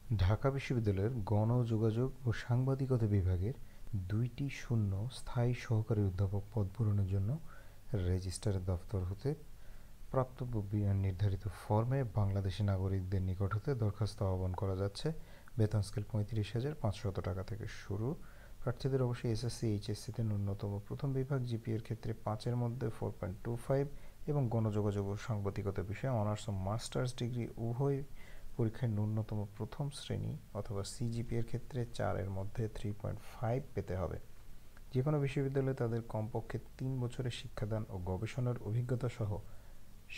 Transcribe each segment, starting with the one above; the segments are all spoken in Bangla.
ঢাকা বিশ্ববিদ্যালয়ের গণযোগাযোগ ও সাংবাদিকতা বিভাগের ২টি শূন্য স্থায়ী সহকারী অধ্যাপক পদ পূরণের জন্য রেজিস্ট্রারের দফতর হতে প্রাপ্ত নির্ধারিত ফরমে বাংলাদেশি নাগরিকদের নিকট হতে দরখাস্ত আহ্বান করা যাচ্ছে। বেতন স্কেল ৩৫,৫০০ টাকা থেকে শুরু। প্রার্থীদের অবশ্যই এসএসসি এইচএসসিতে ন্যূনতম প্রথম বিভাগ জিপিএর ক্ষেত্রে ৫-এর মধ্যে 4.25 এবং গণযোগাযোগ ও সাংবাদিকতা বিষয়ে অনার্স ও মাস্টার্স ডিগ্রি উভয় পরীক্ষায় ন্যূনতম প্রথম শ্রেণী অথবা সিজিপিএর ক্ষেত্রে 4-এর মধ্যে 3.5 পেতে হবে। যে কোনো বিশ্ববিদ্যালয়ে তাদের কমপক্ষে 3 বছরের শিক্ষাদান ও গবেষণার অভিজ্ঞতা সহ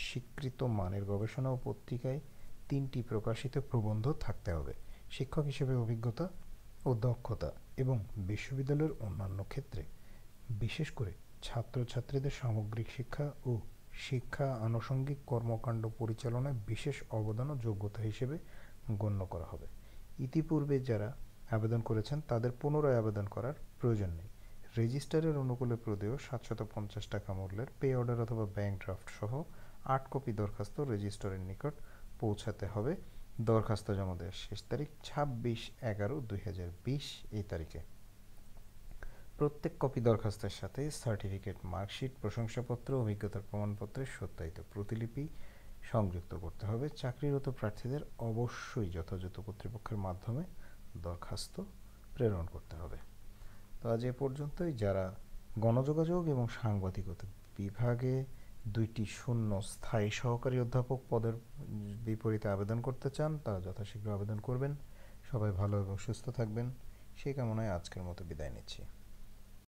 স্বীকৃত মানের গবেষণা ও পত্রিকায় 3টি প্রকাশিত প্রবন্ধ থাকতে হবে। শিক্ষক হিসেবে অভিজ্ঞতা ও দক্ষতা এবং বিশ্ববিদ্যালয়ের অন্যান্য ক্ষেত্রে, বিশেষ করে ছাত্রছাত্রীদের সামগ্রিক শিক্ষা ও শিক্ষা আনুষঙ্গিক কর্মকাণ্ড পরিচালনায় বিশেষ অবদান ও যোগ্যতা হিসেবে গণ্য করা হবে। ইতিপূর্বে যারা আবেদন করেছেন তাদের পুনরায় আবেদন করার প্রয়োজন নেই। রেজিস্ট্রারের অনুকূলে প্রদেয় 750 টাকা মূল্যের পে অর্ডার অথবা ব্যাংক ড্রাফট সহ 8 কপি দরখাস্ত রেজিস্ট্রারের নিকট পৌঁছাতে হবে। দরখাস্ত জমা দেওয়ার শেষ তারিখ 26/11/2020 এই তারিখে। প্রত্যেক কপি দরখাস্তের সাথে সার্টিফিকেট, মার্কশিট, প্রশংসাপত্র, অভিজ্ঞতার প্রমাণপত্রের সত্যায়িত প্রতিলিপি সংযুক্ত করতে হবে। চাকরিরত প্রার্থীদের অবশ্যই যথাযথ কর্তৃপক্ষের মাধ্যমে দরখাস্ত প্রেরণ করতে হবে। তো আজ এ পর্যন্তই। যারা গণযোগাযোগ এবং সাংবাদিকতা বিভাগে 2টি শূন্য স্থায়ী সহকারী অধ্যাপক পদের বিপরীতে আবেদন করতে চান তারা যথাশীঘ্র আবেদন করবেন। সবাই ভালো এবং সুস্থ থাকবেন সেই কামনায় আজকের মতো বিদায় নিচ্ছি।